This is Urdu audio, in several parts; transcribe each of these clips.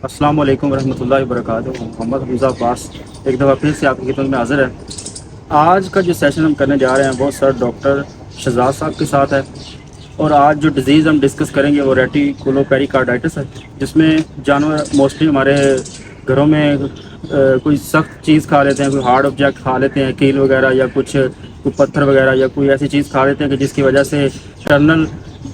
السلام علیکم ورحمۃ اللہ وبرکاتہ. محمد حمزہ عباس ایک دفعہ پھر سے آپ کی خدمت میں حاضر ہے. آج کا جو سیشن ہم کرنے جا رہے ہیں وہ سر ڈاکٹر شہزاد صاحب کے ساتھ ہے. اور آج جو ڈیزیز ہم ڈسکس کریں گے وہ ریٹیکولوپیریکارڈائٹس ہے، جس میں جانور موسٹلی ہمارے گھروں میں کوئی سخت چیز کھا لیتے ہیں، کوئی ہارڈ آبجیکٹ کھا لیتے ہیں، کیل وغیرہ یا کچھ کوئی پتھر وغیرہ یا کوئی ایسی چیز کھا لیتے ہیں کہ جس کی وجہ سے انٹرنل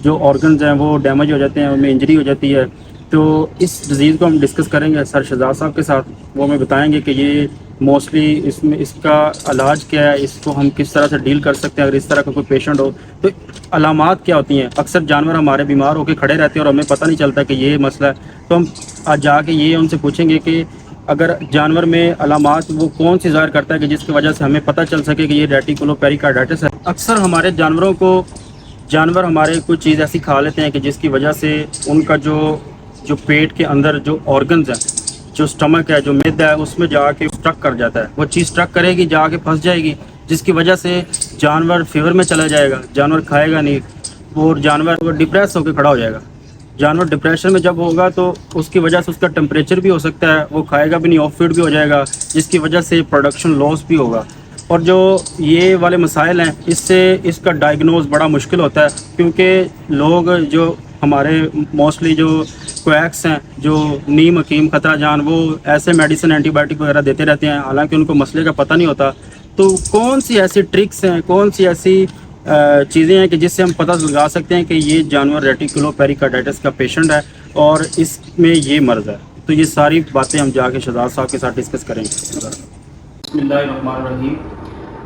جو آرگنز ہیں وہ ڈیمیج ہو جاتے ہیں، ان میں انجری ہو جاتی ہے. تو اس ڈیزیز کو ہم ڈسکس کریں گے سر شہزاد صاحب کے ساتھ. وہ ہمیں بتائیں گے کہ یہ موسٹلی اس کا علاج کیا ہے، اس کو ہم کس طرح سے ڈیل کر سکتے ہیں. اگر اس طرح کا کوئی پیشنٹ ہو تو علامات کیا ہوتی ہیں. اکثر جانور ہمارے بیمار ہو کے کھڑے رہتے ہیں اور ہمیں پتہ نہیں چلتا کہ یہ مسئلہ ہے. تو ہم آج جا کے یہ ان سے پوچھیں گے کہ اگر جانور میں علامات وہ کون سی ظاہر کرتا ہے کہ جس کی وجہ سے ہمیں پتہ چل سکے کہ یہ ریٹیکولوپیریکارڈائٹس ہے. اکثر ہمارے جانور ہمارے کوئی چیز ایسی کھا لیتے ہیں کہ جس کی وجہ سے ان کا جو پیٹ کے اندر جو آرگنز ہیں، جو سٹمک ہے، جو معدہ ہے، اس میں جا کے اسٹرک کر جاتا ہے. وہ چیز اسٹرک کرے گی، جا کے پھنس جائے گی، جس کی وجہ سے جانور فیور میں چلا جائے گا، جانور کھائے گا نہیں اور جانور ڈپریس ہو کے کھڑا ہو جائے گا. جانور ڈپریشن میں جب ہوگا تو اس کی وجہ سے اس کا ٹمپریچر بھی ہو سکتا ہے، وہ کھائے گا بھی نہیں، آف فیڈ بھی ہو جائے گا، جس کی وجہ سے پروڈکشن لاس بھی ہوگا. اور جو یہ والے مسائل ہیں اس کا ڈائگنوز بڑا مشکل ہوتا ہے، کیونکہ لوگ جو ہمارے موسٹلی جو کویکس ہیں، جو نیم حکیم خطرہ جان، وہ ایسے میڈیسن اینٹی بائیوٹک وغیرہ دیتے رہتے ہیں، حالانکہ ان کو مسئلے کا پتہ نہیں ہوتا. تو کون سی ایسی ٹرکس ہیں، کون سی ایسی چیزیں ہیں کہ جس سے ہم پتہ لگا سکتے ہیں کہ یہ جانور ریٹیکولوپیریکارڈائٹس کا پیشنٹ ہے اور اس میں یہ مرض ہے. تو یہ ساری باتیں ہم جا کے شہزاد صاحب کے ساتھ ڈسکس کریں گے. بسم اللہ الرحمن الرحیم.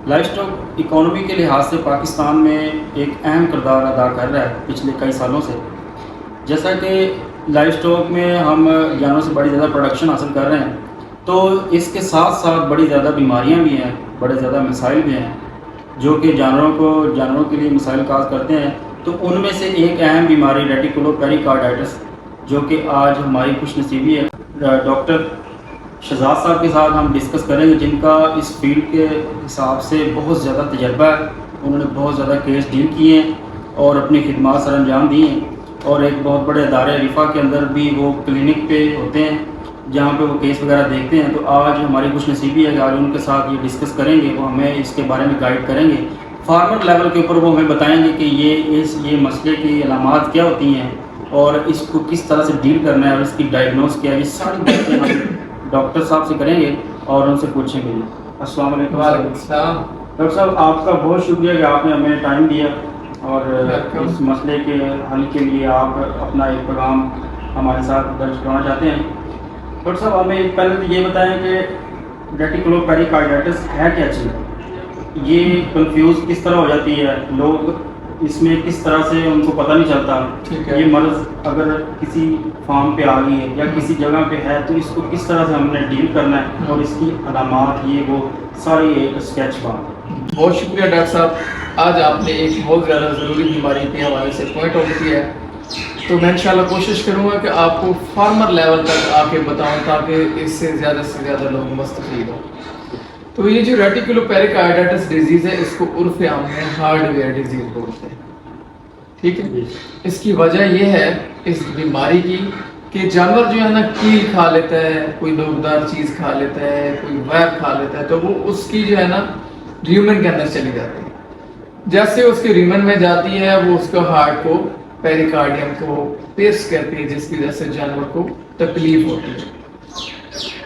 لائف اسٹاک اکانومی کے لحاظ سے پاکستان میں ایک اہم کردار ادا کر رہا ہے پچھلے کئی سالوں سے. جیسا کہ لائف اسٹاک میں ہم جانوروں سے بڑی زیادہ پروڈکشن حاصل کر رہے ہیں، تو اس کے ساتھ ساتھ بڑی زیادہ بیماریاں بھی ہیں، بڑے زیادہ مسائل بھی ہیں جو کہ جانوروں کے لیے مسائل کاز کرتے ہیں. تو ان میں سے ایک اہم بیماری ریٹیکولوپیریکارڈائٹس، جو کہ آج ہماری خوش نصیبی ہے ڈاکٹر شہزاد صاحب کے ساتھ ہم ڈسکس کریں گے، جن کا اس فیلڈ کے حساب سے بہت زیادہ تجربہ ہے. انہوں نے بہت زیادہ کیس ڈیل کیے ہیں اور اپنی خدمات سر انجام دی ہیں، اور ایک بہت بڑے ادارے رفا کے اندر بھی وہ کلینک پہ ہوتے ہیں جہاں پہ وہ کیس وغیرہ دیکھتے ہیں. تو آج ہماری خوش نصیبی ہے کہ آج ان کے ساتھ یہ ڈسکس کریں گے، وہ ہمیں اس کے بارے میں گائیڈ کریں گے. فارمر لیول کے اوپر وہ ہمیں بتائیں گے کہ یہ مسئلے کی علامات کیا ہوتی ہیں اور اس کو کس طرح سے ڈیل کرنا ہے اور اس کی ڈائگنوز کیا ہے. یہ ساری باتیں ہم ڈاکٹر صاحب سے کریں گے اور ان سے پوچھیں گے. السلام علیکم. وعلیکم السلام. ڈاکٹر صاحب، آپ کا بہت شکریہ کہ آپ نے ہمیں ٹائم دیا اور اس مسئلے کے حل کے لیے آپ اپنا ایک پیغام ہمارے ساتھ درج کرنا چاہتے ہیں. ڈاکٹر صاحب، ہمیں پہلے تو یہ بتائیں کہ ریٹیکولوپیریکارڈائٹس ہے کیا چیز؟ یہ کنفیوز کس طرح ہو جاتی ہے، لوگ اس میں کس طرح سے ان کو پتہ نہیں چلتا. یہ مرض اگر کسی فارم پہ آ گئی ہے یا کسی جگہ پہ ہے تو اس کو کس طرح سے ہم نے ڈیل کرنا ہے اور اس کی علامات یہ وہ ساری ایک اسکیچ بات. بہت شکریہ ڈاکٹر صاحب. آج آپ نے ایک بہت زیادہ ضروری بیماری کے حوالے سے پوائنٹ آؤٹ کیا ہے، تو میں انشاءاللہ کوشش کروں گا کہ آپ کو فارمر لیول تک آ کے بتاؤں تاکہ اس سے زیادہ لوگ مستفید ہوں. تو یہ جو ریٹیکولوپیریکارڈائٹس ڈیزیز ہے، اس کو عرف عام میں ہارڈ ویئر ڈیزیز بولتے ہیں. ٹھیک ہے. اس کی وجہ یہ ہے اس بیماری کی کہ جانور جو ہے نا کیل کھا لیتا ہے، کوئی لوگدار چیز کھا لیتا ہے، کوئی ویب کھا لیتا ہے، تو وہ اس کی جو ہے نا ریومن کے اندر چلی جاتی ہے. جیسے اس کی ریومن میں جاتی ہے، وہ اس کا ہارٹ کو، پیریکارڈیم کو پیس کرتی ہے، جس کی وجہ سے جانور کو تکلیف ہوتی ہے.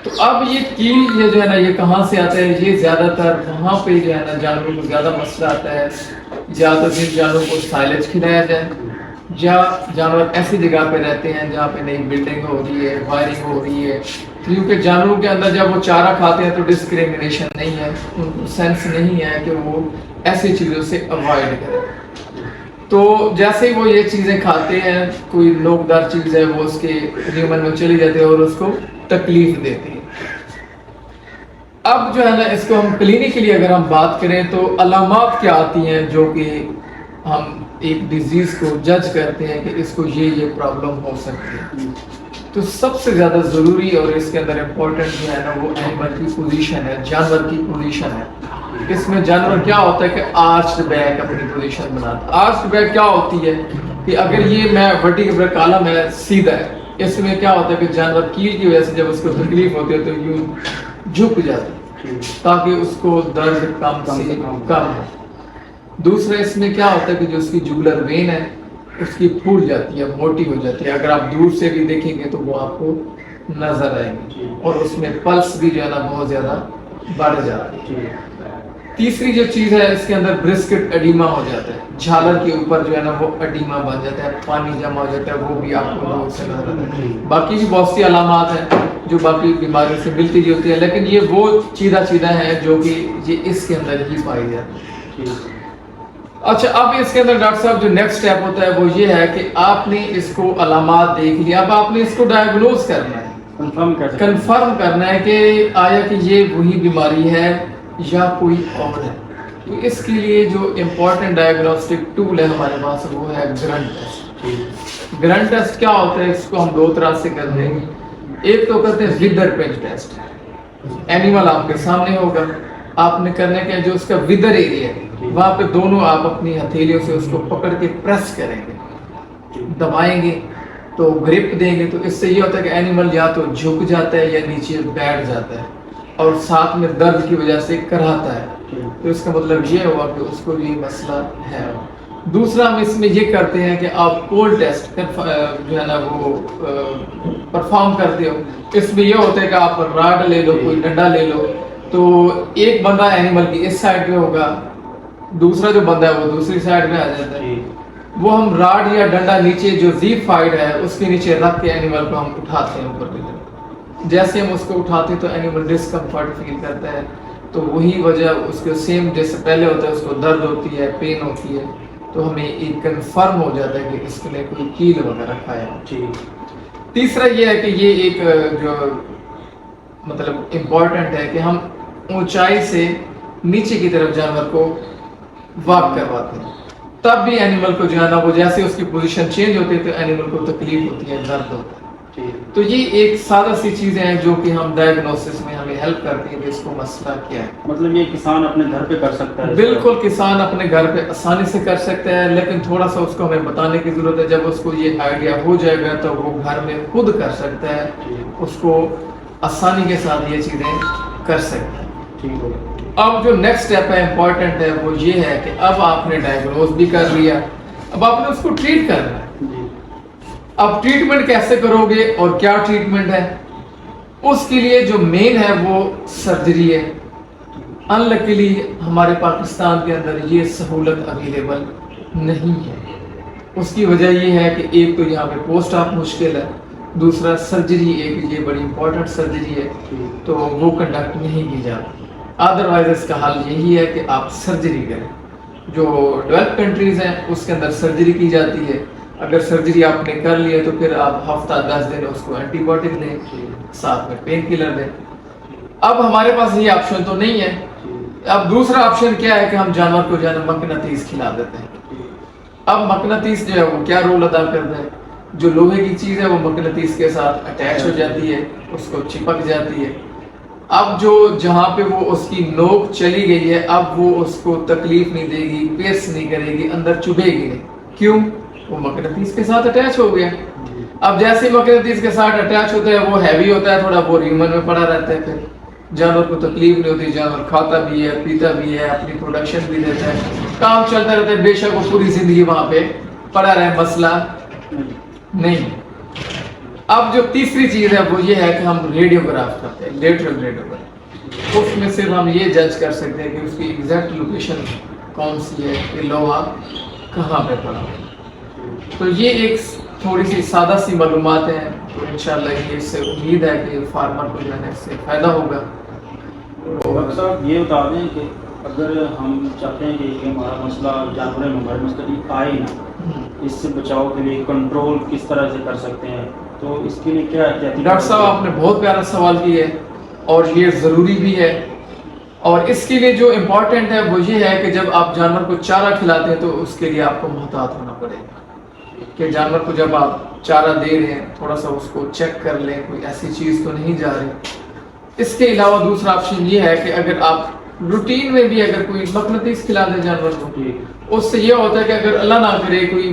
تو اب یہ کیل یہ جو ہے نا یہ کہاں سے آتا ہے؟ یہ زیادہ تر وہاں پہ جو ہے نا جانوروں کو زیادہ مسئلہ آتا ہے یا تو جن جانوروں کو سائلج کھلایا جائے، یا جانور ایسی جگہ پہ رہتے ہیں جہاں پہ نئی بلڈنگ ہو رہی ہے، وائرنگ ہو رہی ہے. کیونکہ جانوروں کے اندر جب وہ چارہ کھاتے ہیں تو ڈسکریمنیشن نہیں ہے، ان کو سینس نہیں ہے کہ وہ ایسی چیزوں سے اوائڈ کریں. تو جیسے ہی وہ یہ چیزیں کھاتے ہیں، کوئی لوگدار چیز ہے وہ اس کے ریومن میں چلی جاتی ہے اور اس کو تکلیف دیتی ہے. اب جو ہے نا اس کو ہم کلینکلی اگر ہم بات کریں تو علامات کیا آتی ہیں جو کہ ہم ایک ڈیزیز کو جج کرتے ہیں کہ اس کو یہ پرابلم ہو سکتی ہے. تو سب سے زیادہ ضروری اور اس کے اندر امپورٹنٹ جو ہے نا وہ اینیمل کی پوزیشن ہے، جانور کی پوزیشن ہے. اس میں جانور کیا ہوتا ہے کہ آرچڈ بیک اپنی پوزیشن بناتا ہے. آرچڈ بیک کیا ہوتی ہے کہ اگر یہ میں ورٹیکل کالم ہے سیدھا ہے, اس میں کیا ہوتا ہے کہ جانور کیل کی وجہ سے جب اس کو تکلیف ہوتی ہے تو یوں جھک جاتا ہے تاکہ اس کو درد کم سے کم ہو. دوسرا اس میں کیا ہوتا ہے کہ جو اس کی جگلر وین ہے اس کی پھول جاتی ہے, موٹی ہو جاتی ہے, اگر آپ دور سے بھی دیکھیں گے تو وہ آپ کو نظر آئیں گے, اور اس میں پلس بھی جو ہے نا بہت زیادہ بڑھ جاتی ہے. تیسری جو چیز ہے اس کے اندر برسکٹ ایڈیما ہو جاتا ہے, جھالر کے اوپر جو ہے نا وہ ایڈیما بن جاتا ہے, پانی جمع ہو جاتا ہے, وہ بھی آپ کو دور سے نظر آتا ہے. باقی بھی بہت سی علامات ہیں جو باقی بیماریوں سے ملتی جلتی ہے, لیکن یہ وہ چیزیں ہیں جو کہ یہ اس کے اندر ہی پائی جاتی ہے. اچھا, اب اس کے اندر ڈاکٹر صاحب جو نیکسٹ اسٹیپ ہوتا ہے وہ یہ ہے کہ آپ نے اس کو علامات دیکھ لیا, اب آپ نے اس کو ڈائیگنوز کرنا ہے, کنفرم کرنا ہے کہ آیا کہ یہ وہی بیماری ہے یا کوئی اور ہے. تو اس کے لیے جو امپورٹنٹ ڈائیگنوسٹک ٹول ہے ہمارے پاس وہ ہے گرنٹ ٹیسٹ. گرنٹ ٹیسٹ کیا ہوتا ہے, اس کو ہم دو طرح سے کرتے ہیں. ایک تو کرتے ہیں ودر پنچ ٹیسٹ, اینیمل آپ کے سامنے ہوگا, آپ نے کرنے کا جو اس کا ودر ایریا ہے وہاں پہ دونوں آپ اپنی ہتھیلیوں سے اس کو پکڑ کے پریس کریں گے, دبائیں گے تو گرپ دیں گے, تو اس سے یہ ہوتا ہے کہ اینیمل یا تو جھک جاتا ہے یا نیچے بیٹھ جاتا ہے, اور ساتھ میں درد کی وجہ سے کراتا ہے. تو اس کا مطلب یہ ہوا کہ اس کو یہ مسئلہ ہے. دوسرا ہم اس میں یہ کرتے ہیں کہ آپ کولڈ ٹیسٹ جو ہے نا وہ پرفارم کرتے ہو. اس میں یہ ہوتا ہے کہ آپ راڈ لے لو, کوئی ڈنڈا لے لو, تو ایک بندہ اینیمل کی اس سائڈ پہ ہوگا, دوسرا جو بندہ ہے وہ دوسری سائڈ پہ آ جاتا ہے. وہ ہم راڈ یا ڈنڈا نیچے جو زیپ فائڈ ہے اس کے نیچے رکھ کے اینیمل کو ہم اٹھاتے ہیں اوپر کی طرف. جیسے ہم اس کو اٹھاتے ہیں تو اینیمل ڈسکمفرٹ فیل کرتا ہے, تو وہی وجہ اس کے سیم جیسے پہلے ہوتا ہے, اس کو درد ہوتی ہے, پین ہوتی ہے, تو ہمیں ایک کنفرم ہو جاتا ہے کہ اس کے لیے کوئی کیل وغیرہ کھایا. تیسرا یہ ہے کہ یہ ایک جو مطلب امپورٹنٹ ہے کہ ہم اونچائی سے نیچے کی طرف جانور کو واک کرواتے ہیں, تب بھی اینیمل کو جو ہے نا وہ جیسے اس کی پوزیشن چینج ہوتی ہے تو اینیمل کو تکلیف ہوتی ہے, درد ہوتا ہے. تو یہ ایک سادہ سی چیزیں ہیں جو کہ ہم ڈائیگنوسس میں ہمیں ہیلپ کرتی ہیں کہ اس کو مسئلہ کیا ہے. مطلب یہ کسان اپنے گھر پہ کر سکتا ہے؟ بالکل, کسان اپنے گھر پہ آسانی سے کر سکتا ہے, لیکن تھوڑا سا اس کو ہمیں بتانے کی ضرورت ہے. جب اس کو یہ آئیڈیا ہو جائے گا تو وہ گھر میں خود کر سکتا ہے, اس کو آسانی کے ساتھ یہ چیزیں کر سکتا ہے. اب جو نیکسٹ اسٹیپ ہے امپورٹنٹ ہے وہ یہ ہے کہ اب آپ نے ڈائیگنوز بھی کر لیا, اب آپ نے اس کو ٹریٹ کرنا ہے. اب ٹریٹمنٹ کیسے کرو گے اور کیا ٹریٹمنٹ ہے, اس کے لیے جو مین ہے وہ سرجری ہے. انلکیلی ہمارے پاکستان کے اندر یہ سہولت اویلیبل نہیں ہے. اس کی وجہ یہ ہے کہ ایک تو یہاں پہ پوسٹ آپ مشکل ہے, دوسرا سرجری ایک یہ بڑی امپورٹنٹ سرجری ہے تو وہ کنڈکٹ نہیں کی جاتی. ادروائز اس کا حل یہی ہے کہ آپ سرجری کریں. جو ڈیولپ کنٹریز ہیں اس کے اندر سرجری کی جاتی ہے. اگر سرجری آپ نے کر لی ہے تو پھر آپ ہفتہ 10 دن اس کو اینٹی بایوٹک دیں, ساتھ میں پین کلر دیں. اب ہمارے پاس یہ آپشن تو نہیں ہے. اب دوسرا آپشن کیا ہے کہ ہم جانور کو جو ہے مقناطیس کھلا دیتے ہیں. اب مقناطیس جو ہے وہ کیا رول ادا کرتا ہے, جو لوہے کی چیز ہے وہ مقناطیس کے ساتھ اٹیچ ہو جاتی ہے, اس کو چپک جاتی ہے. اب جو جہاں پہ وہ اس کی نوک چلی گئی ہے اب وہ اس کو تکلیف نہیں دے گی, پیس نہیں کرے گی, اندر چبھے گی نہیں. کیوں؟ وہ مقناطیس کے ساتھ اٹیچ ہو گیا. اب جیسے مقناطیس کے ساتھ اٹیچ ہوتا ہے وہ ہیوی ہوتا ہے تھوڑا, وہ ریومن میں پڑا رہتا ہے, پھر جانور کو تکلیف نہیں ہوتی, جانور کھاتا بھی ہے, پیتا بھی ہے, اپنی پروڈکشن بھی دیتا ہے, کام چلتا رہتا ہے. بے شک وہ پوری زندگی وہاں پہ پڑا رہے, مسئلہ نہیں. اب جو تیسری چیز ہے وہ یہ ہے کہ ہم ریڈیوگراف کرتے ہیں, لیٹرل ریڈیوگراف. اس میں صرف ہم یہ جج کر سکتے ہیں کہ اس کی ایگزیکٹ لوکیشن کون سی ہے, کہ لوہا کہاں پہ پڑا. تو یہ ایک تھوڑی سی سادہ سی معلومات ہیں, تو انشاءاللہ یہ اس سے امید ہے کہ فارمر کو جو ہے اس سے فائدہ ہوگا. ڈاکٹر صاحب یہ بتا دیں کہ اگر ہم چاہتے ہیں کہ ہمارا مسئلہ جانوروں میں ہمارے مستقل آئے نا, اس سے بچاؤ کے لیے کنٹرول کس طرح سے کر سکتے ہیں, تو اس کے لیے کیا احتیاطی؟ ڈاکٹر صاحب آپ نے بہت پیارا سوال کیا ہے اور یہ ضروری بھی ہے. اور اس کے لیے جو امپورٹنٹ ہے وہ یہ ہے کہ جب آپ جانور کو چارہ کھلاتے ہیں تو اس کے لیے آپ کو محتاط ہونا پڑے گا کہ جانور کو جب آپ چارہ دے رہے ہیں تھوڑا سا اس کو چیک کر لیں کوئی ایسی چیز تو نہیں جا رہی. اس کے علاوہ دوسرا آپشن یہ ہے کہ اگر آپ روٹین میں بھی اگر کوئی مقناطیس کھلا دیں جانور کو, اس سے یہ ہوتا ہے کہ اگر اللہ نہ کرے کوئی